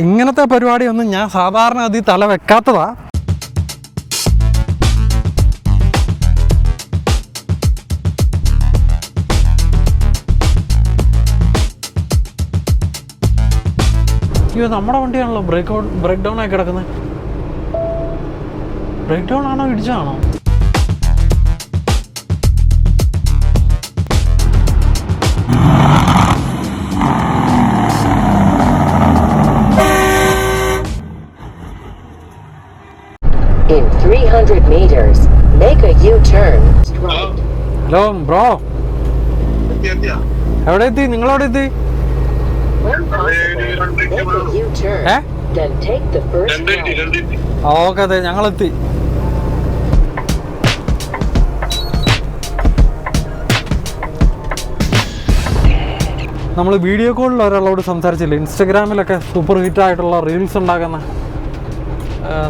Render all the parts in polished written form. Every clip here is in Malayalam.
ഇങ്ങനത്തെ പരിപാടിയൊന്നും ഞാൻ സാധാരണ അതിൽ തല വെക്കാത്തതാ. അയ്യോ, നമ്മുടെ വണ്ടിയാണല്ലോ ബ്രേക്ക് ഡൗൺ ആയി കിടക്കുന്നത്. ബ്രേക്ക് ഡൗൺ ആണോ ഇടിച്ചാണോ? In 300 meters, make a U-turn right. Hello bro, എവിടെ എത്തി? നിങ്ങളെവിടെ എത്തി? Make a U-turn, then take the first right. Okay, അതെ ഞങ്ങളെത്തി. നമ്മൾ വീഡിയോ കോളിൽ ഒരാളോട് സംസാരിച്ചില്ല, ഇൻസ്റ്റഗ്രാമിലൊക്കെ സൂപ്പർ ഹിറ്റായിട്ടുള്ള റീൽസ് ഉണ്ടാക്കുന്ന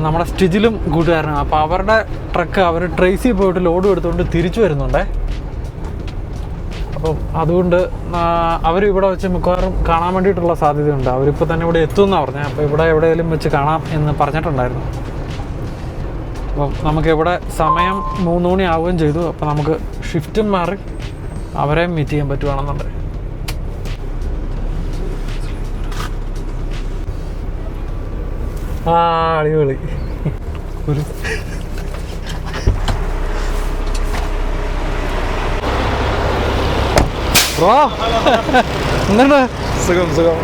നമ്മുടെ സ്റ്റിജിലും കൂട്ടുകാരനാണ്. അപ്പോൾ അവരുടെ ട്രക്ക് അവർ ട്രേസിൽ പോയിട്ട് ലോഡും എടുത്തുകൊണ്ട് തിരിച്ചു വരുന്നുണ്ടേ. അപ്പം അതുകൊണ്ട് അവരിവിടെ വെച്ച് മിക്കവാറും കാണാൻ വേണ്ടിയിട്ടുള്ള സാധ്യതയുണ്ട്. അവരിപ്പോൾ തന്നെ ഇവിടെ എത്തുമെന്നാണ് പറഞ്ഞത്. അപ്പോൾ ഇവിടെ എവിടെയെങ്കിലും വെച്ച് കാണാം എന്ന് പറഞ്ഞിട്ടുണ്ടായിരുന്നു. അപ്പം നമുക്കിവിടെ സമയം 3 മണി ആവുകയും ചെയ്തു. അപ്പോൾ നമുക്ക് ഷിഫ്റ്റും മാറി അവരെ മീറ്റ് ചെയ്യാൻ പറ്റുവാണെന്നുണ്ട്. ആ, അടിപൊളി. ഒരു ബ്രോ, എന്താണ്? സുഖം സുഖം.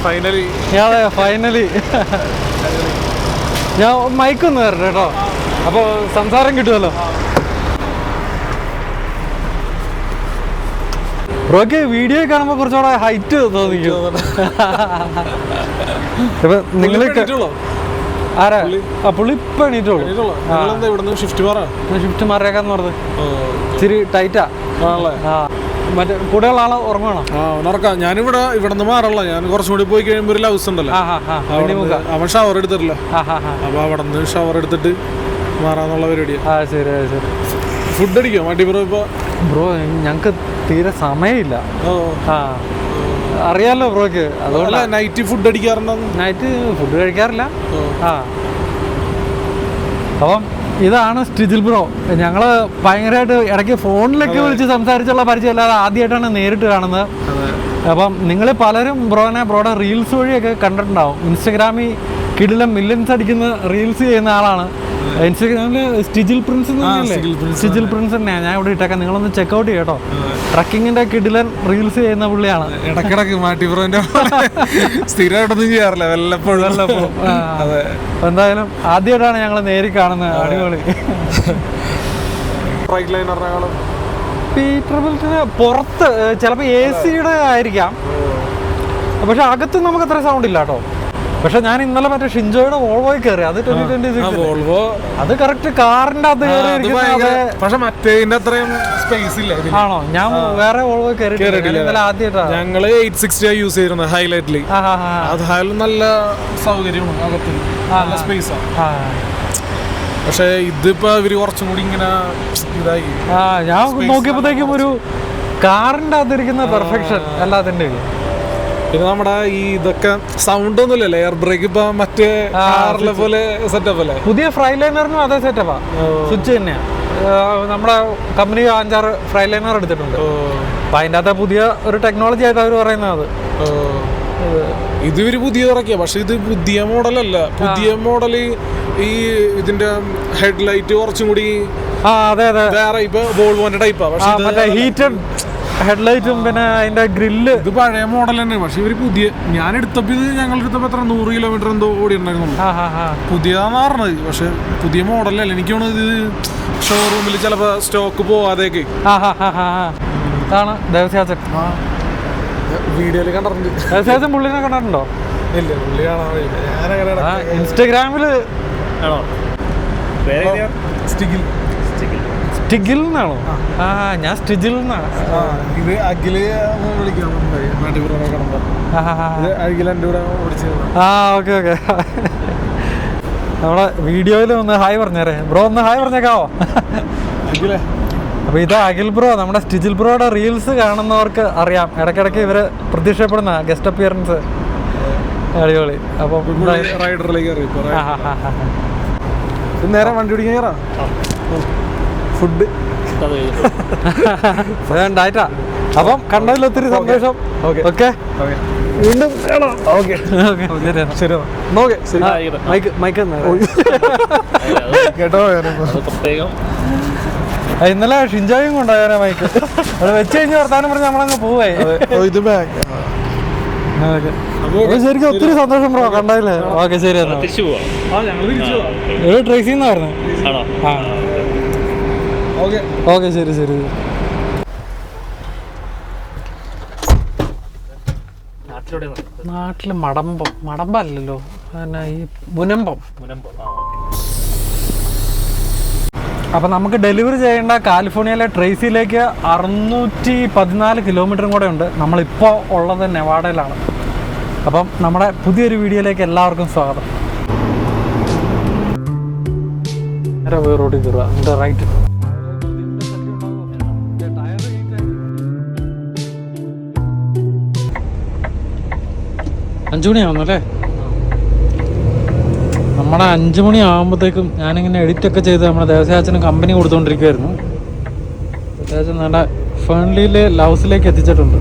ഫൈനലി അതെ, ഫൈനലി. ഞാൻ മൈക്കൊന്ന് തരട്ടെ കേട്ടോ, അപ്പോൾ സംസാരം കിട്ടുമല്ലോ. ബ്രോക്ക് വീഡിയോ കാണുമ്പോൾ കുറച്ചുകൂടെ ഹൈറ്റ് തോന്നിക്കും. ഇപ്പൊ നിങ്ങൾക്ക് ആരാ? പുള്ളി ഇപ്പൊ എണീറ്റുള്ളൂ. ഷിഫ്റ്റ് മാറിയേക്കാന്ന് പറഞ്ഞത് ഇച്ചിരി ടൈറ്റാ. മറ്റേ കൂടെയുള്ള ആളെ ഉറങ്ങണോ? ഉറക്കാം. ഞാനിവിടെ നിന്ന് മാറല്ല. ഞാൻ കുറച്ചും കൂടി പോയി കഴിയുമ്പോൾ ഒരു ഹൗസ് ഉണ്ടല്ലോ, അവൻ ഷവർ എടുത്തിട്ടില്ല. അപ്പൊ അവിടെ നിന്ന് ഷവർ എടുത്തിട്ട് മാറാന്നുള്ള പരിപാടിയാ. ശരി ശരി. ഫുഡ് അടിക്കോ മാറ്റി ബ്രോ? ഇപ്പൊ ബ്രോ ഞങ്ങക്ക് തീരെ സമയമില്ല. അറിയാലോ ബ്രോക്ക്, അതുകൊണ്ട് നൈറ്റ് ഫുഡ് അടിക്കാറുണ്ടോ? നൈറ്റ് ഫുഡ് കഴിക്കാറില്ല. അപ്പം ഇതാണ് സ്റ്റിജിൽ ബ്രോ. ഞങ്ങൾ ഭയങ്കരമായിട്ട് ഇടയ്ക്ക് ഫോണിലൊക്കെ വിളിച്ച് സംസാരിച്ചുള്ള പരിചയമല്ലാതെ ആദ്യമായിട്ടാണ് നേരിട്ട് കാണുന്നത്. അപ്പം നിങ്ങൾ പലരും ബ്രോയുടെ റീൽസ് വഴിയൊക്കെ കണ്ടിട്ടുണ്ടാവും. ഇൻസ്റ്റഗ്രാമിൽ കിടിലം മില്യൻസ് അടിക്കുന്ന റീൽസ് ചെയ്യുന്ന ആളാണ്. ഇൻസ്റ്റഗ്രാമിൽ സ്റ്റിജിൽ പ്രിൻസ് സ്റ്റിജിൽ പ്രിൻസ് തന്നെയാണ് ഞാൻ ഇവിടെ ഇട്ടേക്കാം. നിങ്ങളൊന്ന് ചെക്കൗട്ട് ചെയ്യും കേട്ടോ. ട്രക്കിങ്ങിന്റെ കിടിലൻ റീൽസ് ചെയ്യുന്ന പുള്ളിയാണ്. ഇടക്കിടക്ക് മാറ്റി ബ്രോന്റെ സ്ഥിരമായിട്ടൊന്നും ചെയ്യാറില്ല, വല്ലപ്പോഴും. എന്തായാലും ആദ്യമായിട്ടാണ് ഞങ്ങൾ നേരി കാണുന്നത്. അടിപൊളി. പീറ്റർബിൾട്ടിന് പുറത്ത് ചിലപ്പോൾ AC-യുടെ ആയിരിക്കാം, പക്ഷെ അകത്ത് നമുക്ക് അത്ര സൗണ്ട് ഇല്ല കേട്ടോ. പക്ഷെ ഞാൻ ഇന്നലെ മറ്റേ ഷിൻജോയുടെ വോൾവോയിൽ കയറി. അത് 2026 വോൾവോ. അത് കറക്റ്റ് കാറിന്റെ അകത്ത് കയറി. പക്ഷെ മറ്റേതിന്റെ അത്രയും സ്പേസ് ഇല്ല. ആണോ? ഞാൻ വേറെ വോൾവോ കയറിയിട്ടില്ല. ആദ്യമായിട്ടാണ്. ഞങ്ങള് 860 യൂസ് ചെയ്തിരുന്നത് ഹൈലൈറ്റില്. അതായാലും നല്ല സൗകര്യമാണ്, അകത്ത് നല്ല സ്പേസാണ്. പക്ഷെ ഇതിപ്പോ ഇവര് കുറച്ചും കൂടി ഇങ്ങനെ ഇതായി. ഞാൻ നോക്കിയപ്പോഴത്തേക്കും ഒരു കാറിന്റെ അകത്തിരിക്കുന്ന പെർഫെക്ഷൻ എല്ലാത്തിൻ്റെ. പിന്നെ നമ്മുടെ ഈ ഇതൊക്കെ സൗണ്ട് ഒന്നുമില്ലല്ലോ, എയർ ബ്രേക്ക് ഇപ്പൊ മറ്റേ കാറിലെ പോലെ സെറ്റപ്പ് അല്ലേ? പുതിയ ഫ്രൈലൈനറിനും അതേ സെറ്റപ്പാ, സ്വിച്ച് തന്നെയാ. നമ്മുടെ കമ്പനി 5-6 ഫ്രൈലൈനർ എടുത്തിട്ടുണ്ട്. അപ്പൊ അതിൻ്റെ അകത്ത് പുതിയ ഒരു ടെക്നോളജി ആയിട്ട് അവർ പറയുന്നത്. ഇത് ഇവര് പുതിയ ഇറക്കിയ, പക്ഷെ ഇത് പുതിയ മോഡലല്ല. പുതിയ മോഡല് ഈ ഇതിന്റെ ഹെഡ്ലൈറ്റ് കുറച്ചും കൂടി വേറെ ഇപ്പൊ വോൾവോന്റെ ടൈപ്പാ. പക്ഷെ ഹീറ്റഡ് ഹെഡ്ലൈറ്റും പിന്നെ അതിന്റെ ഗ്രില്ല് ഇത് പഴയ മോഡൽ തന്നെ. പക്ഷെ ഇവര് പുതിയ, ഞാൻ എടുത്തപ്പോ ഇത് ഞങ്ങൾ എടുത്തപ്പോ എത്ര 100 കിലോമീറ്റർ എന്തോ ഓടിയിട്ടുണ്ടായിരുന്നു. പുതിയതാന്ന് പറഞ്ഞത്, പക്ഷെ പുതിയ മോഡലല്ല. എനിക്ക് തോന്നുന്നത് ഇത് ഷോറൂമിൽ ചിലപ്പോ സ്റ്റോക്ക് പോവാതെയൊക്കെ. വീഡിയോയിൽ കണ്ടിട്ടുണ്ട്. ദേവസ്യാച്ചൻ പുള്ളിനെ കണ്ടിട്ടുണ്ടോ? ഇല്ല, പുള്ളി കാണാൻ. ഇൻസ്റ്റഗ്രാമില് സ്റ്റിഗിൽ നിന്നാണോ? ഞാൻ സ്റ്റിജിൽ നിന്നാണ്. ഇത് അഖില് വിളിക്കാം. Okay okay. നമ്മളെ വീഡിയോയിൽ ഒന്ന് ഹായ് പറഞ്ഞേരേ ബ്രോ, ഒന്ന് ഹായ് പറഞ്ഞേക്കാവോ? അപ്പോൾ ഇത് അഖിൽ ബ്രോ, നമ്മുടെ സ്റ്റിജിൽ ബ്രോയുടെ റീൽസ് കാണുന്നവർക്ക് അറിയാം. ഇടയ്ക്കിടയ്ക്ക് ഇവർ പ്രത്യക്ഷപ്പെടുന്ന ഗസ്റ്റ് അപ്പിയറൻസ്. അടിപൊളി. അപ്പം റൈഡറിലേക്ക് നേരെ വണ്ടി പിടിക്കാൻ കയറാം. ഫുഡ് വേണ്ടായിട്ടാ. അപ്പം കണ്ടതിൽ ഒത്തിരി സന്തോഷം. ഓക്കെ വീണ്ടും കേട്ടോ. ഇന്നലെ ഷിൻജായും കൊണ്ടുപോയാ മൈക്ക് അവിടെ വെച്ച് കഴിഞ്ഞ് വർത്താനം പറഞ്ഞ് നമ്മളങ്ങ് പോവേ. ശരിക്കും ഒത്തിരി സന്തോഷം ബ്രോ കണ്ടതില്ലേ. ഓക്കെ ശരി എന്നാ ട്രേസിൽ നിന്നായിരുന്നു. ഓക്കെ ശരി ശരി. നാട്ടില് മടമ്പല്ലല്ലോ, പിന്നെ ഈ മുനമ്പം. അപ്പൊ നമുക്ക് ഡെലിവറി ചെയ്യേണ്ട കാലിഫോർണിയയിലെ ട്രേസിയിലേക്ക് 614 കിലോമീറ്ററും കൂടെ ഉണ്ട്. നമ്മളിപ്പോൾ ഉള്ളത് നെവാഡയിലാണ്. അപ്പം നമ്മുടെ പുതിയൊരു വീഡിയോയിലേക്ക് എല്ലാവർക്കും സ്വാഗതം. റോഡിൽ കയറുക, എന്നിട്ട് റൈറ്റ്. 5 മണിയാവുന്നു അല്ലേ? നമ്മുടെ 5 മണിയാകുമ്പോഴത്തേക്കും ഞാനിങ്ങനെ എഡിറ്റൊക്കെ ചെയ്ത് നമ്മുടെ ദേവസ്യാച്ചന് കമ്പനി കൊടുത്തുകൊണ്ടിരിക്കുമായിരുന്നു. ദേവസ്യാച്ചൻ നല്ല ഫേൺലിയിലെ ലൗസിലേക്ക് എത്തിച്ചിട്ടുണ്ട്.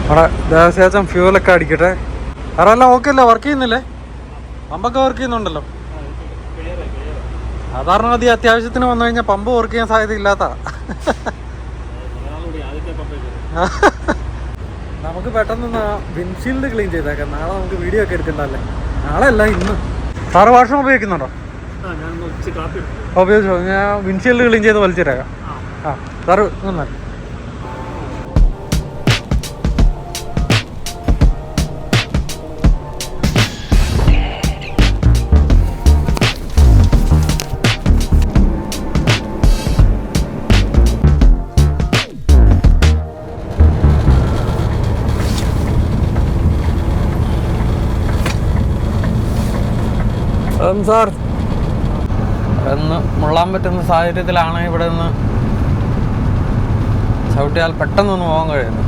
അവിടെ ദേവസ്യാച്ചൻ ഫ്യൂവലൊക്കെ അടിക്കട്ടെ. അതെല്ലാം ഓക്കെ അല്ലേ? വർക്ക് ചെയ്യുന്നില്ലേ? പമ്പൊക്കെ വർക്ക് ചെയ്യുന്നുണ്ടല്ലോ. സാധാരണ മതി അത്യാവശ്യത്തിന് വന്നു കഴിഞ്ഞാൽ പമ്പ് വർക്ക് ചെയ്യാൻ സാധ്യത ഇല്ലാത്ത. നമുക്ക് പെട്ടെന്ന് വിൻഷീൽഡ് ക്ലീൻ ചെയ്തേക്കാം. നാളെ നമുക്ക് വീഡിയോ ഒക്കെ എടുക്കണ്ടല്ലേ? നാളെ അല്ല, ഇന്ന്. സാറ് വാഷ്റൂം ഉപയോഗിക്കുന്നുണ്ടോ? ഉപയോഗിച്ചോ? ഞാൻ വിൻഷീൽഡ് ക്ലീൻ ചെയ്ത് വലിച്ചിട്ടേക്കാം. സാറ് നന്നായി. സാർ ഇന്ന് മുള്ളാൻ പറ്റുന്ന സാഹചര്യത്തിലാണ് ഇവിടെ നിന്ന് ചവിട്ടിയാൽ പെട്ടെന്നൊന്ന് പോകാൻ കഴിയുന്നത്.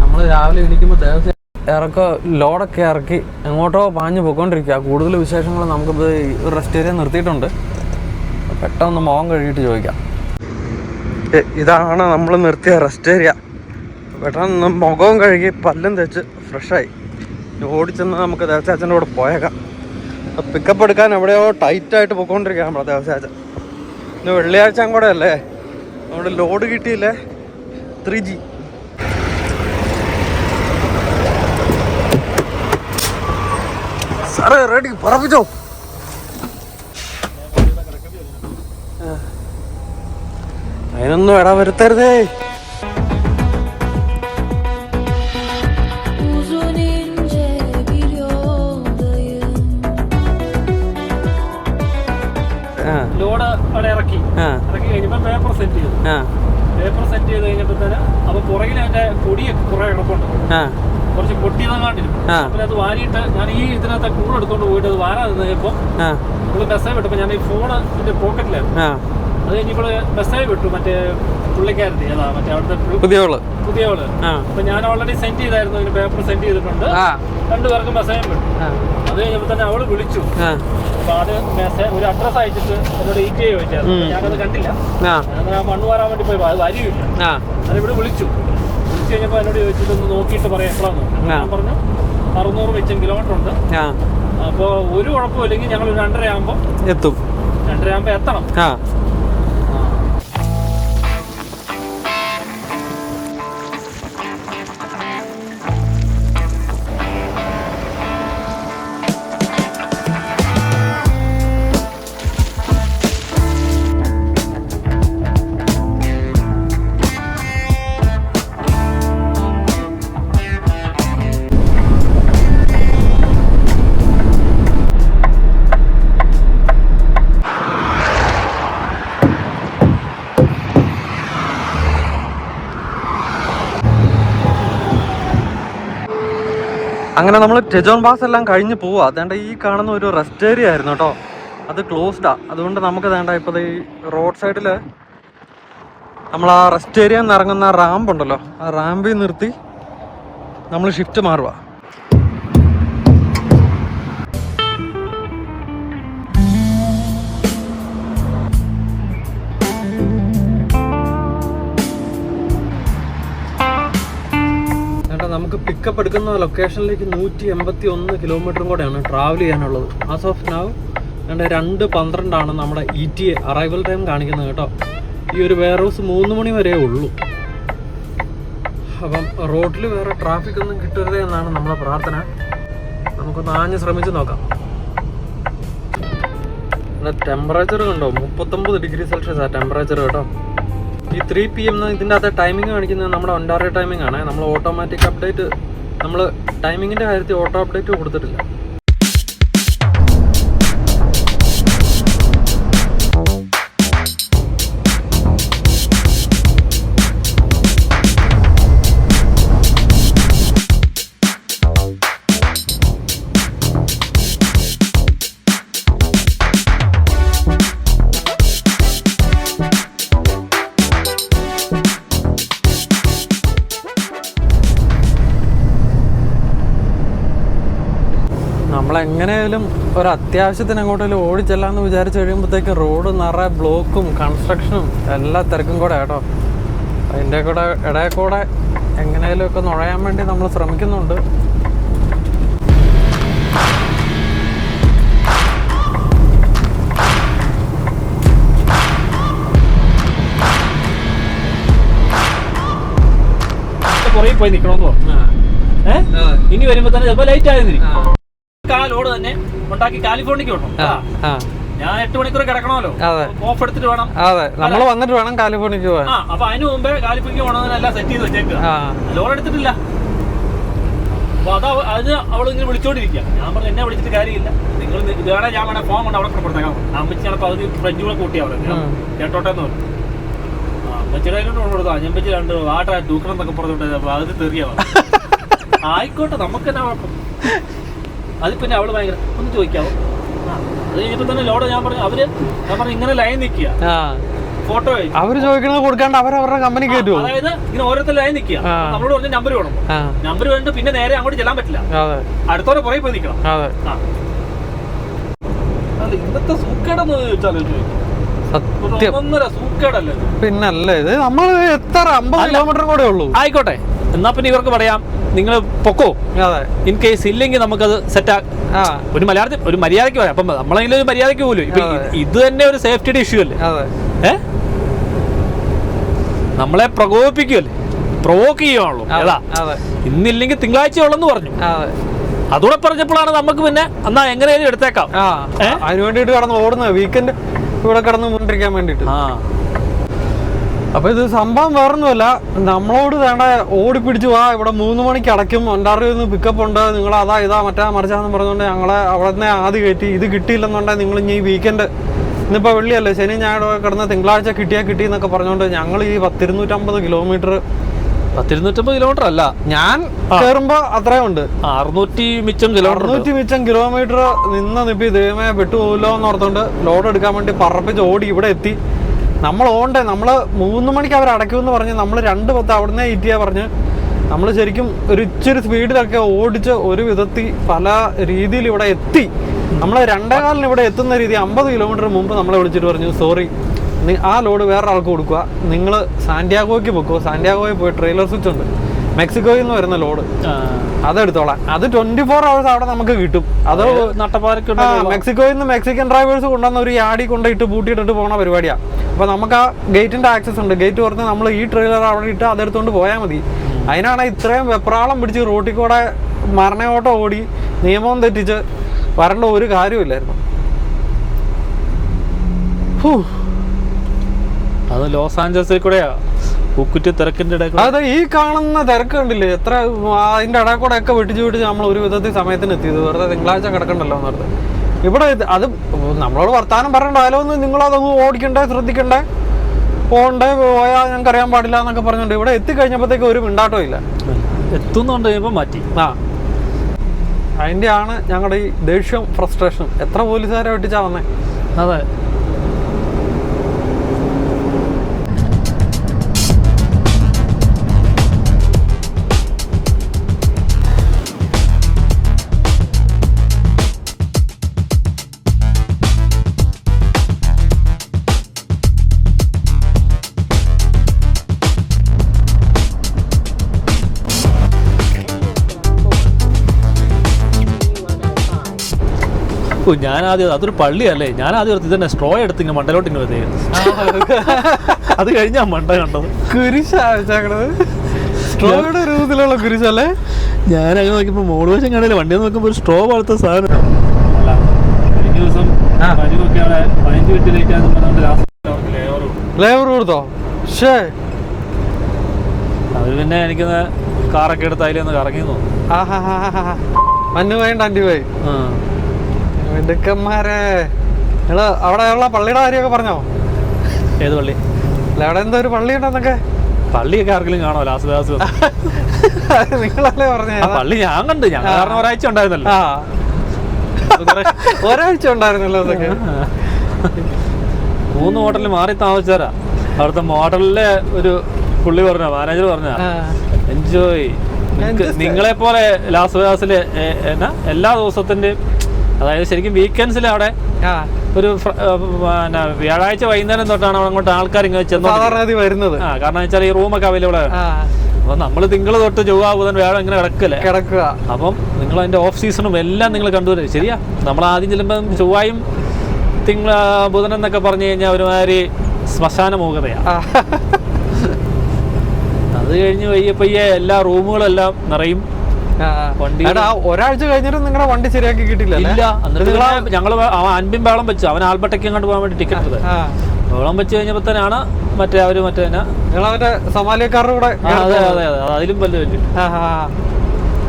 നമ്മൾ രാവിലെ എണീക്കുമ്പോൾ ദേവസ്വം ലോഡൊക്കെ ഇറക്കി എങ്ങോട്ടോ പാഞ്ഞ് പോയിക്കൊണ്ടിരിക്കുക. കൂടുതൽ വിശേഷങ്ങൾ നമുക്കിപ്പോൾ റെസ്റ്റ് ഏരിയ നിർത്തിയിട്ടുണ്ട്. പെട്ടെന്ന് പോകാൻ കഴിയിട്ട് ചോദിക്കാം. ഇതാണ് നമ്മൾ നിർത്തിയ റെസ്റ്റ് ഏരിയ. പെട്ടെന്ന് മുഖവും കഴുകി പല്ലും തേച്ച് ഫ്രഷായി ഓടിച്ചെന്ന് നമുക്ക് ദേവസ്യാച്ചൻ്റെ കൂടെ പോയേക്കാം. പിക്കപ്പ് എടുക്കാൻ എവിടെയോ ടൈറ്റായിട്ട് പോയിക്കൊണ്ടിരിക്കുക നമ്മുടെ ദേവസ്യാച്ചൻ. ഇന്ന് വെള്ളിയാഴ്ച കൂടെ അല്ലേ, നമ്മുടെ ലോഡ് കിട്ടിയില്ലേ 3G. സാറേ റെഡി, പറപ്പിച്ചോ. അതിനൊന്നും ഇട വരുത്തരുതേ. ലോഡ് അവിടെ ഇറക്കി കഴിഞ്ഞപ്പോൾ പേപ്പർ സെറ്റ് ചെയ്തു. പേപ്പർ സെറ്റ് ചെയ്ത് കഴിഞ്ഞപ്പോഴത്തേന് അപ്പൊ പുറകിൽ അതിന്റെ പൊടിയൊക്കെ കുറെ കിടപ്പുണ്ട്. കുറച്ച് പൊട്ടിയതങ്ങാണ്ടിരും. അപ്പോൾ അത് വാരിയിട്ട് ഞാൻ ഈ ഇതിനകത്ത് കൂടെ എടുത്തോണ്ട് പോയിട്ട് അത് വാരാതെ നിന്നപ്പോൾ ഇവിടെ മെസ്സേജ് വിട്ടപ്പോൾ ഞാൻ ഈ ഫോൺ എന്റെ പോക്കറ്റിലായിരുന്നു. അത് കഴിഞ്ഞപ്പോൾ മെസ്സേജ് വിട്ടു മറ്റേ പുള്ളിക്കാരത്തി, അതാ മറ്റേ അവിടുത്തെ പുതിയവള്. അപ്പൊ ഞാൻ ഓൾറെഡി സെൻഡ് ചെയ്തായിരുന്നു, അതിന് പേപ്പർ സെൻഡ് ചെയ്തിട്ടുണ്ട്. 2 പേർക്ക് മെസ്സേജ് വിട്ടു. അത് കഴിഞ്ഞപ്പോൾ തന്നെ അവള് വിളിച്ചു. അപ്പൊ അത് മെസ്സേജ് ഒരു അഡ്രസ് അയച്ചിട്ട് എന്നോട് ഈറ്റ് ചോദിച്ചായിരുന്നു. ഞാനത് കണ്ടില്ല. ഞാൻ മണ്ണ് വാരാൻ വേണ്ടി പോയി, അത് വരിയില്ല. അതിവിടെ വിളിച്ചു കഴിഞ്ഞപ്പോൾ എന്നോട് ചോദിച്ചിട്ട് ഒന്ന് നോക്കിയിട്ട് പറയാം എപ്പോഴാന്ന്. ഞാൻ പറഞ്ഞു 600 വെച്ചും കിലോമീറ്റർ ഉണ്ട്. അപ്പോൾ ഒരു കുഴപ്പമില്ലെങ്കിൽ ഞങ്ങൾ 2:30 ആകുമ്പോൾ എത്തും. 2:30 ആകുമ്പോൾ എത്തണം. അങ്ങനെ നമ്മൾ ടെജോൺ പാസ് എല്ലാം കഴിഞ്ഞ് പോവാ. അതേണ്ട ഈ കാണുന്ന ഒരു റെസ്റ്റ് ഏരിയ ആയിരുന്നു കേട്ടോ, അത് ക്ലോസ്ഡാ. അതുകൊണ്ട് നമുക്ക് വേണ്ട ഇപ്പോൾ ഈ റോഡ് സൈഡിൽ നമ്മൾ ആ റെസ്റ്റ് ഏരിയ നിന്ന് ഇറങ്ങുന്ന റാമ്പ് ഉണ്ടല്ലോ, ആ റാമ്പിൽ നിർത്തി നമ്മൾ ഷിഫ്റ്റ് മാറുക. നമുക്ക് പിക്കപ്പ് എടുക്കുന്ന ലൊക്കേഷനിലേക്ക് 181 കിലോമീറ്ററും കൂടെയാണ് ട്രാവൽ ചെയ്യാനുള്ളത്. ആസ് ഓഫ് നൗ 2:12 നമ്മുടെ ETA അറൈവൽ ടൈം കാണിക്കുന്നത് കേട്ടോ. ഈ ഒരു വെയർ ഹൗസ് 3 മണി വരെ ഉള്ളൂ. അപ്പം റോഡിൽ വേറെ ട്രാഫിക് ഒന്നും കിട്ടരുത് എന്നാണ് നമ്മുടെ പ്രാർത്ഥന. നമുക്കൊന്ന് ആഞ്ഞ് ശ്രമിച്ച് നോക്കാം. ടെമ്പറേച്ചർ കണ്ടോ, 39 ഡിഗ്രി സെൽഷ്യസ് ആ ടെമ്പറേച്ചർ കേട്ടോ. ഈ 3 PM ഇതിൻ്റെ അകത്ത് ടൈമിംഗ് കാണിക്കുന്നത് നമ്മുടെ ഒൻറ്റാറിയോ ടൈമിംഗ് ആണ്. നമ്മൾ ഓട്ടോമാറ്റിക് അപ്ഡേറ്റ്, നമ്മൾ ടൈമിങ്ങിൻ്റെ കാര്യത്തിൽ ഓട്ടോ അപ്ഡേറ്റ് കൊടുത്തിട്ടില്ല. നമ്മളെങ്ങനെയായാലും ഒരു അത്യാവശ്യത്തിന് അങ്ങോട്ടെങ്കിലും ഓടിച്ചെല്ലാന്ന് വിചാരിച്ച് കഴിയുമ്പോഴത്തേക്കും റോഡ് നിറയെ ബ്ലോക്കും കൺസ്ട്രക്ഷനും എല്ലാ തിരക്കും കൂടെ കേട്ടോ. അതിൻ്റെ കൂടെ ഇടയിൽ കൂടെ എങ്ങനെയാലും ഒക്കെ നുഴയാൻ വേണ്ടി നമ്മൾ ശ്രമിക്കുന്നുണ്ട്. പുറകെ പോയി നിൽക്കണമെന്ന് പറഞ്ഞു. ഇനി വരുമ്പോ തന്നെ ചിലപ്പോ ലൈറ്റ് ആയിരുന്നു. ലോഡ് തന്നെ ഉണ്ടാക്കി കാലിഫോർണിയക്ക് വിടണം. ഞാൻ 8 മണിക്കൂർ കിടക്കണമല്ലോ, ഓഫ് എടുത്തിട്ട് വേണം. അതെ, നമ്മൾ വന്നിട്ട് വേണം കാലിഫോർണിയക്ക് പോകാൻ. അപ്പൊ അതിന് മുമ്പേ കാലിഫോർണിയക്ക് പോകണമെന്നെല്ലാം സെറ്റ് ചെയ്ത് വെച്ചേക്കുക. ലോഡ് എടുത്തിട്ടില്ല. അപ്പൊ അത് അവളിങ്ങനെ വിളിച്ചോണ്ടിരിക്കുക. ഞാൻ പറഞ്ഞു എന്നെ വിളിച്ചിട്ട് കാര്യമില്ല, നിങ്ങൾ വേണേ ഞാൻ വേണേ ഫോം കൊണ്ട് അവിടെ കൊടുത്തേക്കാം. അമ്മച്ചി ചിലപ്പോൾ അത് ഫ്രഞ്ച് കൂടെ കൂട്ടിയാ പറഞ്ഞു കേട്ടോട്ടെ എന്ന് പറഞ്ഞു. അമ്മച്ചിയുടെ കൊടുത്തു. അഞ്ഞമ്പച്ചി 2 വാട്ട തൂക്കണം എന്നൊക്കെ പറഞ്ഞോട്ടെ. അപ്പൊ അതിന് തെറിയാവാം. ആയിക്കോട്ടെ, നമുക്ക് തന്നെ കുഴപ്പം. അത് പിന്നെ അവള് ഭയങ്കര ഒന്ന് ചോദിക്കാവോ. അത് കഴിഞ്ഞപ്പോ തന്നെ ലോഡ് ഞാൻ പറഞ്ഞു ഇങ്ങനെ ലൈൻ നിൽക്കുക, ഫോട്ടോ അവര് ചോദിക്കുന്നത് കൊടുക്കാണ്ട് അവരവരുടെ കമ്പനി കയറ്റുമോ. അതായത് ഇങ്ങനെ ഓരോരുത്തർ ലൈൻ നിൽക്കുക. നമ്മളോട് പറഞ്ഞ നമ്പർ വേണം. നമ്പർ വേണ്ടിട്ട് പിന്നെ നേരെ അങ്ങോട്ട് ചെല്ലാൻ പറ്റില്ല, അടുത്തോടെ പുറകെ പോയി നിൽക്കണം. അല്ല ഇന്നത്തെ സൂക്കേടെന്ന് ചോദിച്ചാലോ, ഒന്നര സൂക്കേടല്ലേ. പിന്നല്ലേ ഇത് നമ്മൾ എത്ര 50 കിലോമീറ്റർ കൂടെ ഉള്ളൂ. ആയിക്കോട്ടെ, എന്നാ പിന്നെ ഇവർക്ക് പറയാം നിങ്ങൾ പൊക്കോ. ഇൻ കേസ് ഇല്ലെങ്കിൽ നമുക്കത് സെറ്റ് ഒരു മര്യാദയ്ക്ക് പറയാം. അപ്പം നമ്മളെങ്കിലും ഒരു മര്യാദയ്ക്ക് പോലും ഇപ്പൊ ഇത് തന്നെ ഒരു സേഫ്റ്റിയുടെ ഇഷ്യൂ അല്ലേ. നമ്മളെ പ്രകോപിപ്പിക്കുമല്ലേ, പ്രൊവോക്ക് ചെയ്യുവാണല്ലോ. അതാ ഇന്നില്ലെങ്കിൽ തിങ്കളാഴ്ച ഉള്ളെന്ന് പറഞ്ഞു. അതുകൂടെ പറഞ്ഞപ്പോഴാണ് നമുക്ക് പിന്നെ എന്നാ എങ്ങനെയാലും എടുത്തേക്കാം. അതിന് വേണ്ടിട്ട് കടന്ന് ഓടുന്നത് വീക്കെൻഡ് ഇവിടെ കടന്ന് മുന്നിരിക്കാൻ വേണ്ടിട്ട്. അപ്പൊ ഇത് സംഭവം വേറൊന്നുമല്ല, നമ്മളോട് വേണ്ട ഓടിപ്പിടിച്ചു വാ, ഇവിടെ 3 മണിക്ക് അടയ്ക്കും, ഒൻറ്റാറിയോയിൽ നിന്ന് പിക്കപ്പ് ഉണ്ട്, നിങ്ങൾ അതാ ഇതാ മറ്റാ മറിച്ചാന്ന് പറഞ്ഞുകൊണ്ട് ഞങ്ങളെ അവിടെ നിന്ന് ആദ്യം കയറ്റി. ഇത് കിട്ടിയില്ലെന്നുണ്ടെങ്കിൽ നിങ്ങൾ ഇനി ഈ വീക്കെൻഡ്, ഇന്നിപ്പോൾ വെള്ളിയല്ലേ, ശനി ഞായർ കിടന്ന് തിങ്കളാഴ്ച കിട്ടി എന്നൊക്കെ പറഞ്ഞുകൊണ്ട് ഞങ്ങൾ ഈ 250 കിലോമീറ്റർ 250 കിലോമീറ്റർ അല്ല, ഞാൻ കയറുമ്പോ അത്രയും ഉണ്ട്, 600 മിച്ചം കിലോമീറ്റർ നിപ്പി ദൈവമേ പെട്ടുപോകില്ലോ എന്ന് ഓർത്തുകൊണ്ട് ലോഡ് എടുക്കാൻ വേണ്ടി പറപ്പിച്ച് ഓടി ഇവിടെ എത്തി. നമ്മൾ ഓണ്ടേ, നമ്മൾ 3 മണിക്ക് അവർ അടയ്ക്കുമെന്ന് പറഞ്ഞ് നമ്മൾ 2:10 അവിടെ നിന്ന് ETA പറഞ്ഞ് നമ്മൾ ശരിക്കും ഒരു ഇച്ചിരി സ്പീഡിലൊക്കെ ഓടിച്ച് ഒരു വിധത്തിൽ പല രീതിയിൽ ഇവിടെ എത്തി. നമ്മൾ 2:15 ഇവിടെ എത്തുന്ന രീതി 50 കിലോമീറ്റർ മുമ്പ് നമ്മളെ വിളിച്ചിട്ട് പറഞ്ഞു സോറി, ആ ലോഡ് വേറൊരാൾക്ക് കൊടുക്കുക, നിങ്ങൾ സാന്റിയാഗോയ്ക്ക് പൊക്കോ. സാന്റിയാഗോയിൽ പോയി ട്രെയിലർ സ്വിച്ച് ഉണ്ട്, മെക്സിക്കോയിൽ നിന്ന് വരുന്ന ലോഡ്, അതെടുത്തോളാം. അത് 24 hours അവിടെ നമുക്ക് കിട്ടും. അത് മെക്സിക്കോയിൽ നിന്ന് മെക്സിക്കൻ ഡ്രൈവേഴ്സ് കൊണ്ടുവന്ന ഒരു യാടി കൊണ്ടിട്ട് പൂട്ടിയിട്ടിട്ട് പോണ പരിപാടിയാണ്. അപ്പോൾ നമുക്ക് ആ ഗേറ്റിൻ്റെ ആക്സസ് ഉണ്ട്, ഗേറ്റ് തുറന്ന് നമ്മൾ ഈ ട്രെയിലർ അവിടെ ഇട്ട് അതെടുത്തുകൊണ്ട് പോയാൽ മതി. അതിനാണ് ഇത്രയും വെപ്രാളം പിടിച്ച് റോട്ടിൽ കൂടെ മരണയോട്ടം ഓടി നിയമം തെറ്റിച്ച് വരേണ്ട ഒരു കാര്യമില്ലായിരുന്നു. അത് ലോസ് ആഞ്ചൽസിൽ കൂടെയാ തിരക്കിന്റെ ഇടയിൽ. അത് ഈ കാണുന്ന തിരക്ക് കണ്ടില്ലേ, എത്ര അതിന്റെ ഇടയിൽ കൂടെ ഒക്കെ വെട്ടിച്ച് നമ്മൾ ഒരു വിധത്തിൽ സമയത്തിന് എത്തിയത്. വെറുതെ തിങ്കളാഴ്ച കിടക്കണ്ടല്ലോ എന്നോർത്ത്. ഇവിടെ അത് നമ്മളോട് വർത്താനം പറയണ്ടായാലോ ഒന്ന്, നിങ്ങളതൊന്ന് ഓടിക്കണ്ടേ, ശ്രദ്ധിക്കണ്ടേ, പോകണ്ടേ, പോയാൽ ഞങ്ങൾക്ക് അറിയാൻ പാടില്ല എന്നൊക്കെ പറഞ്ഞോണ്ട് ഇവിടെ എത്തിക്കഴിഞ്ഞപ്പോഴത്തേക്ക് ഒരു മിണ്ടാട്ടോ ഇല്ല. എത്തുന്നുണ്ട് മാറ്റി. അതിൻ്റെയാണ് ഞങ്ങളുടെ ഈ ദേഷ്യവും ഫ്രസ്ട്രേഷനും. എത്ര പോലീസുകാരെ വെട്ടിച്ചാ വന്നേ. അതെ. ഞാൻ ആദ്യം അതൊരു പള്ളിയല്ലേ, ഞാൻ ആദ്യം ഓർത്ത് ഇതന്നെ സ്ട്രോ എടുത്ത് ഇങ്ങനെ മണ്ടലോട്ട് ഇങ്ങനെ വരുന്നത്. അത് കഴിഞ്ഞാ മണ്ട കണ്ടത് സ്ട്രോയുടെ രൂപത്തിലുള്ള കുരിശല്ലേ. ഞാനങ്ങനെ നോക്കിയപ്പോൾ മോള് വശം കണ്ടില്ല, വണ്ടി നോക്കുമ്പോൾ ഒരു സ്ട്രോ പോലത്തെ സാധനം. കഴിഞ്ഞ ദിവസം 15 മിനിറ്റ് ലേറ്റ് ആയതുകൊണ്ട് ലേബർ കൊടുത്തോ? ഷേ അവർ പിന്നെ എനിക്കൊന്ന് കാറൊക്കെ എടുത്ത് അതിലൊന്ന് കറങ്ങി തോന്നുന്നു. മഞ്ഞ് പോയിണ്ട് അണ്ടി പോയി. മിടുക്കന്മാരെ. നിങ്ങള് അവിടെയുള്ള പള്ളിയുടെ കാര്യമൊക്കെ പറഞ്ഞോ? ഏത് പള്ളി? അല്ല അവിടെ എന്തോ ഒരു പള്ളി ഉണ്ടെന്നൊക്കെ. പള്ളിയൊക്കെ ആർക്കെങ്കിലും കാണോ? ലാസ്റ്റ് നിങ്ങളല്ലേ പറഞ്ഞ പള്ളി ഞാൻ കണ്ട്. ഞാൻ കാരണം ഒരാഴ്ച ഉണ്ടായിരുന്നല്ലോ. ഒരാഴ്ച ഉണ്ടായിരുന്നല്ലോ അതൊക്കെ. 3 ഹോട്ടലിൽ മാറി താമസിച്ചാരാ. അവിടുത്തെ മോഡലിലെ ഒരു പുള്ളി പറഞ്ഞ മാനേജർ പറഞ്ഞ എൻജോയ്. നിങ്ങളെ പോലെ ലാസ് വേഗാസില് എന്നാ എല്ലാ ദിവസത്തിന്റെയും, അതായത് ശരിക്കും വീക്കെൻഡ്സിൽ അവിടെ ഒരു വ്യാഴാഴ്ച വൈകുന്നേരം തൊട്ടാണ് അങ്ങോട്ട് ആൾക്കാർ ഇങ്ങനെ ചെന്ന് വരുന്നത്. കാരണം വെച്ചാൽ ഈ റൂമൊക്കെ അവൈലബിൾ ആണ്. അപ്പൊ നമ്മള് തിങ്കൾ തൊട്ട് ചൊവ്വ ബുധൻ വ്യാഴം ഇങ്ങനെ കിടക്കുക. അപ്പം നിങ്ങൾ അതിന്റെ ഓഫ് സീസണും എല്ലാം നിങ്ങൾ കണ്ടുവരും. ശരിയാ, നമ്മൾ ആദ്യം ചെല്ലുമ്പം ചൊവ്വായും ബുധൻ എന്നൊക്കെ പറഞ്ഞു കഴിഞ്ഞാൽ ഒരുമാതിരി ശ്മശാന മൂകതയാണ്. അത് കഴിഞ്ഞ് പയ്യെ എല്ലാ റൂമുകളും എല്ലാം നിറയും. ഒരാഴ്ച കഴിഞ്ഞിട്ട് നിങ്ങളുടെ വണ്ടി ശരിയാക്കി കിട്ടില്ല. ഇല്ല, എന്നിട്ട് ഞങ്ങള് അൻപിൻ ബഹളം വെച്ചു. അവൻ ആൽബർട്ടയ്ക്ക് അങ്ങോട്ട് പോകാൻ വേണ്ടി ടിക്കറ്റ് എടുത്തത്. ബഹളം വെച്ച് കഴിഞ്ഞപ്പോ തന്നെയാണ് അവര് മറ്റേ സൊമാലിയക്കാരുടെ കൂടെ. അതെ അതെ അതെ, അതിലും വലിയ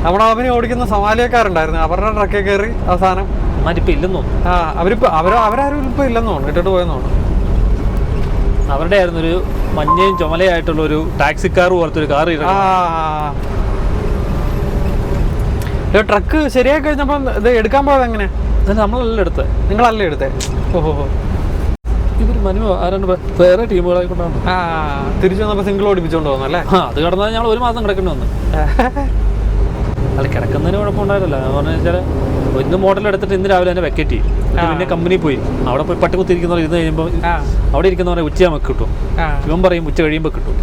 നമ്മുടെ അവന് ഓടിക്കുന്ന സൊമാലിയക്കാരുണ്ടായിരുന്നു. അവരുടെ ട്രക്കിൽ കയറി അവസാനം മാറ്റിപ്പോ ഇല്ലെന്നോ. അവരാരും ഇപ്പൊ ഇല്ലെന്നോ, ഇട്ടിട്ട് പോയെന്നോ. അവരുടെ ആയിരുന്നു ഒരു മഞ്ഞയും ചുമലയായിട്ടുള്ള ഒരു ടാക്സിക്കാർ പോലത്തെ ഒരു കാർ. ട്രക്ക് ശരിയായി കഴിഞ്ഞപ്പോ ഇത് എടുക്കാൻ പോയത് എങ്ങനെ? നമ്മളല്ല എടുത്തത്. നിങ്ങളല്ലേ എടുത്തേ? ഓഹോ. ഇവര് മനു ആരാണ്ട് വേറെ ടീമുകളെ കൊണ്ടാണ് തിരിച്ചു വന്നപ്പോ സിംഗിൾ ഓടിപ്പിച്ചോണ്ട് പോകുന്നല്ലേ? അത് കിടന്നാൽ ഞങ്ങൾ 1 മാസം കിടക്കേണ്ടി വന്നു. അല്ല, കിടക്കുന്നതിന് കുഴപ്പമുണ്ടായിരുന്നില്ല. എന്ന് പറഞ്ഞു വെച്ചാൽ ഇന്ന് മോഡൽ എടുത്തിട്ട് ഇന്ന് രാവിലെ തന്നെ വെക്കറ്റ് ചെയ്യും. പിന്നെ കമ്പനി പോയി അവിടെ പോയി പട്ടികുത്തിരിക്കുന്നവർ ഇരുന്ന് കഴിയുമ്പോൾ അവിടെ ഇരിക്കുന്നവരെ ഉച്ചയാകുമ്പോൾ കിട്ടും. ഇവൻ പറയും ഉച്ച കഴിയുമ്പോൾ കിട്ടും.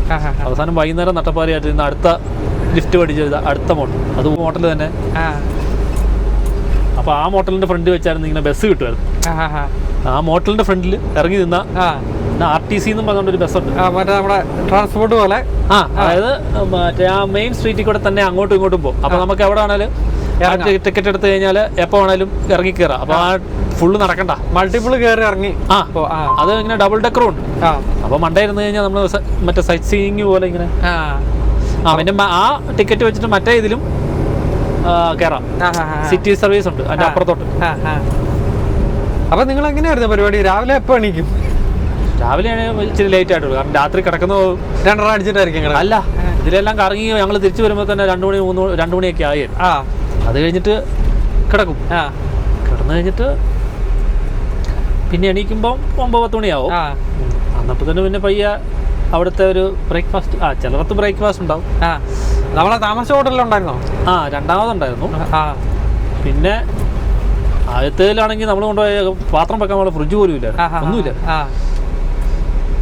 അവസാനം വൈകുന്നേരം നട്ടപ്പാരിയായിട്ട് ഇന്ന് അടുത്ത ലിഫ്റ്റ് പഠിച്ചത് അടുത്ത മോഡൽ, അത് മോഡൽ തന്നെ. അപ്പൊ ആ മോട്ടലിന്റെ ഫ്രണ്ട് വെച്ചായിരുന്നു ഇങ്ങനെ ബസ് കിട്ടുമായിരുന്നു. ആ മോട്ടലിന്റെ ഫ്രണ്ടിൽ ഇറങ്ങി നിന്ന RTC എന്നും പറഞ്ഞൊരു ബസ്സുണ്ട്, മറ്റേ നമ്മുടെ ട്രാൻസ്പോർട്ട് പോലെ. അതായത് മറ്റേ ആ മെയിൻ സ്ട്രീറ്റിൽ കൂടെ തന്നെ അങ്ങോട്ടും ഇങ്ങോട്ടും പോകും. അപ്പൊ നമുക്ക് എവിടെ ആണെങ്കിലും ടിക്കറ്റ് എടുത്തു കഴിഞ്ഞാൽ എപ്പോ വേണേലും ഇറങ്ങി കയറാം. അപ്പൊ ആ ഫുള്ള് നടക്കണ്ട, മൾട്ടിപ്പിൾ കയറി ഇറങ്ങി. അത് ഇങ്ങനെ ഡബിൾ ഡെക്കറും ഉണ്ട്. അപ്പൊ മണ്ടേ ഇരുന്ന് കഴിഞ്ഞാൽ നമ്മള് മറ്റേ സൈറ്റ് സീയിങ് പോലെ ഇങ്ങനെ പിന്നെ ആ ടിക്കറ്റ് വെച്ചിട്ട് മറ്റേ ഇതിലും കയറാം. സിറ്റി സർവീസ് ഉണ്ട് അതിന്റെ അപ്പുറത്തോട്ട്. അപ്പൊ നിങ്ങൾ എങ്ങനെയായിരുന്നു പരിപാടി? രാവിലെ എപ്പോ എണീക്കും? രാവിലെ ഇച്ചിരി ലേറ്റ് ആയിട്ടുള്ളൂ, കാരണം രാത്രി കിടക്കുന്ന 2:30 അടിച്ചിട്ടായിരിക്കും. അല്ല, ഇതിലെല്ലാം കറങ്ങി ഞങ്ങൾ തിരിച്ചു വരുമ്പോൾ തന്നെ 2 മണിയൊക്കെ ആയി. അത് കഴിഞ്ഞിട്ട് കിടക്കും. കിടന്നു കഴിഞ്ഞിട്ട് പിന്നെ എണീക്കുമ്പോൾ 9-10 മണിയാവും. അന്നപ്പോൾ തന്നെ പിന്നെ പയ്യ അവിടുത്തെ ഒരു ബ്രേക്ക്ഫാസ്റ്റ്, ചിലർക്ക് ബ്രേക്ക്ഫാസ്റ്റ് ഉണ്ടാവും. നമ്മളെ താമസ ഹോട്ടലിലുണ്ടായിരുന്നോ? രണ്ടാമതുണ്ടായിരുന്നു. പിന്നെ ആദ്യത്തേലാണെങ്കിൽ നമ്മൾ കൊണ്ടുപോയ പാത്രം വെക്കാൻ പോലെ ഫ്രിഡ്ജ് പോലും ഇല്ല, ഒന്നുമില്ല.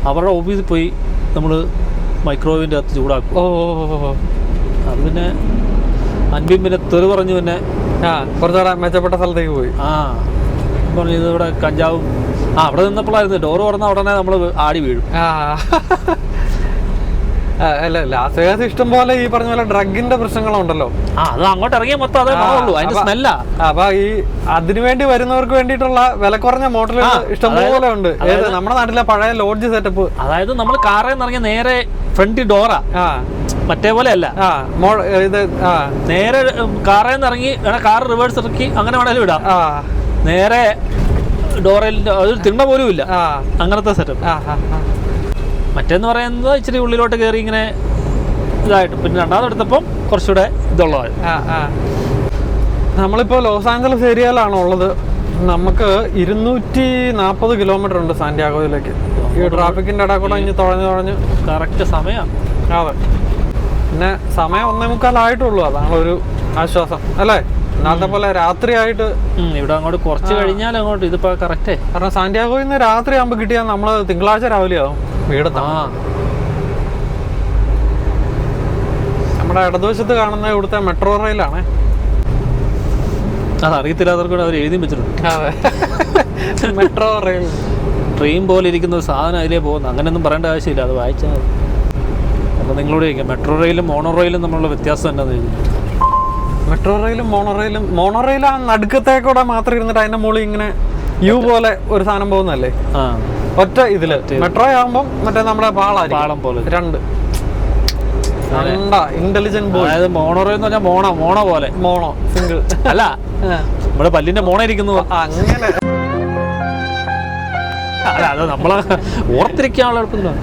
അവരുടെ ഓഫീസിൽ പോയി നമ്മൾ മൈക്രോവേവിൻ്റെ അകത്ത് ചൂടാക്കും. അത് പിന്നെ അൻപിൻ പിന്നെ തെറി പറഞ്ഞു. പിന്നെ കുറച്ചുകൂടെ മെച്ചപ്പെട്ട സ്ഥലത്തേക്ക് പോയി. പറഞ്ഞു ഇതിവിടെ കഞ്ചാവും. അവിടെ നിന്നപ്പോഴായിരുന്നു ഡോറ് തുറന്ന ഉടനെ നമ്മൾ ആടി വീഴും. അല്ല, ലാസ് വേഗാസ് ഇഷ്ടം പോലെ ഈ പറഞ്ഞ പോലെ ഡ്രഗിന്റെ പ്രശ്നങ്ങളുണ്ടല്ലോ. അത് അങ്ങോട്ട് ഇറങ്ങിയ മൊത്തം അതേ ഉള്ളൂ, അതിന്റെ സ്മെല്ലാ. അപ്പൊ ഈ അതിനുവേണ്ടി വരുന്നവർക്ക് വേണ്ടിയിട്ടുള്ള വില കുറഞ്ഞ മോട്ടലുകൾ ഇഷ്ടംപോലെ ഉണ്ട്. നമ്മുടെ നാട്ടിലെ പഴയ ലോഡ്ജ് സെറ്റപ്പ്, അതായത് നമ്മൾ കാറിൽ നിന്ന് ഇറങ്ങിയ നേരെ ഫ്രണ്ട് ഡോറാ, മറ്റേ പോലെ അല്ല. ഇത് നേരെ കാറിൽ നിന്ന് ഇറങ്ങി കാർ റിവേഴ്സ് ഇറക്കി അങ്ങനെ വേണേലും ഇടാം. നേരെ ഡോറിൽ അതൊരു തിണ്ണ പോലും ഇല്ല, അങ്ങനത്തെ സെറ്റപ്പ്. മറ്റേന്ന് പറയുന്നത് ഇച്ചിരി ഉള്ളിലോട്ട് കയറി ഇങ്ങനെ ഇതായിട്ട്. പിന്നെ രണ്ടാമത് എടുത്തപ്പം കുറച്ചുകൂടെ ഇതുള്ളതായി. നമ്മളിപ്പോൾ ലോസ് ആഞ്ചലസ് ഏരിയയിലാണ് ഉള്ളത്. നമുക്ക് 240 കിലോമീറ്റർ ഉണ്ട് സാന്റിയാഗോയിലേക്ക്. ഈ ട്രാഫിക്കിൻ്റെ ഇടയിൽ കൂടെ ഇനി തുഴഞ്ഞ് കറക്റ്റ് സമയം. അതെ, പിന്നെ സമയം 1:45 അതാണ് ഒരു ആശ്വാസം അല്ലേ. ഇന്നത്തെ പോലെ രാത്രിയായിട്ട് ഇവിടെ അങ്ങോട്ട് കുറച്ച് കഴിഞ്ഞാൽ അങ്ങോട്ട് ഇതിപ്പോ കറക്റ്റേ. കാരണം സാന്റിയാഗോയിൽ നിന്ന് രാത്രി ആകുമ്പോൾ കിട്ടിയാൽ നമ്മൾ തിങ്കളാഴ്ച രാവിലെ ആവും വീടെത്താൻ. നമ്മുടെ ഇടതുവശത്ത് കാണുന്ന ഇവിടുത്തെ മെട്രോ റെയിലാണ്. അത് അറിയത്തില്ലാത്തവർക്കൂടെ അവർ എഴുതി വെച്ചിട്ടുണ്ട്. അതെ, മെട്രോ റെയിൽ ട്രെയിൻ പോലെ ഇരിക്കുന്ന ഒരു സാധനം അതിലേ പോകുന്നു. അങ്ങനെയൊന്നും പറയേണ്ട ആവശ്യമില്ല, അത് വായിച്ചാൽ മതി. അപ്പോൾ നിങ്ങളോട് ചോദിക്കാം, മെട്രോ റെയിലും മോണോ റെയിലും തമ്മിലുള്ള വ്യത്യാസം എന്താണെന്ന് ചോദിക്കും. മെട്രോ റെയിലും മോണോ റെയിൽ ആ നടുക്കത്തേക്കൂടെ മാത്രം ഇരുന്നിട്ട് അതിന്റെ മുകളിൽ ഇങ്ങനെ യു പോലെ ഒരു സാധനം പോകുന്നല്ലേ ഒറ്റ ഇതില്. മെട്രോ ആകുമ്പം മറ്റേ നമ്മുടെ പാളം പോലെ രണ്ട് ഇന്റലിജന്റ് ബോയ്. അതായത് മോണോ റെയിൽ എന്ന് പറഞ്ഞാൽ മോണോ പോലെ മോണോ സിംഗിൾ അല്ല, നമ്മുടെ പല്ലിന്റെ മോണ ഇരിക്കുന്നു അങ്ങനെ. അല്ല, അത് നമ്മളെ ഓർത്തിരിക്കാനുള്ള എളുപ്പത്തിലാണ്.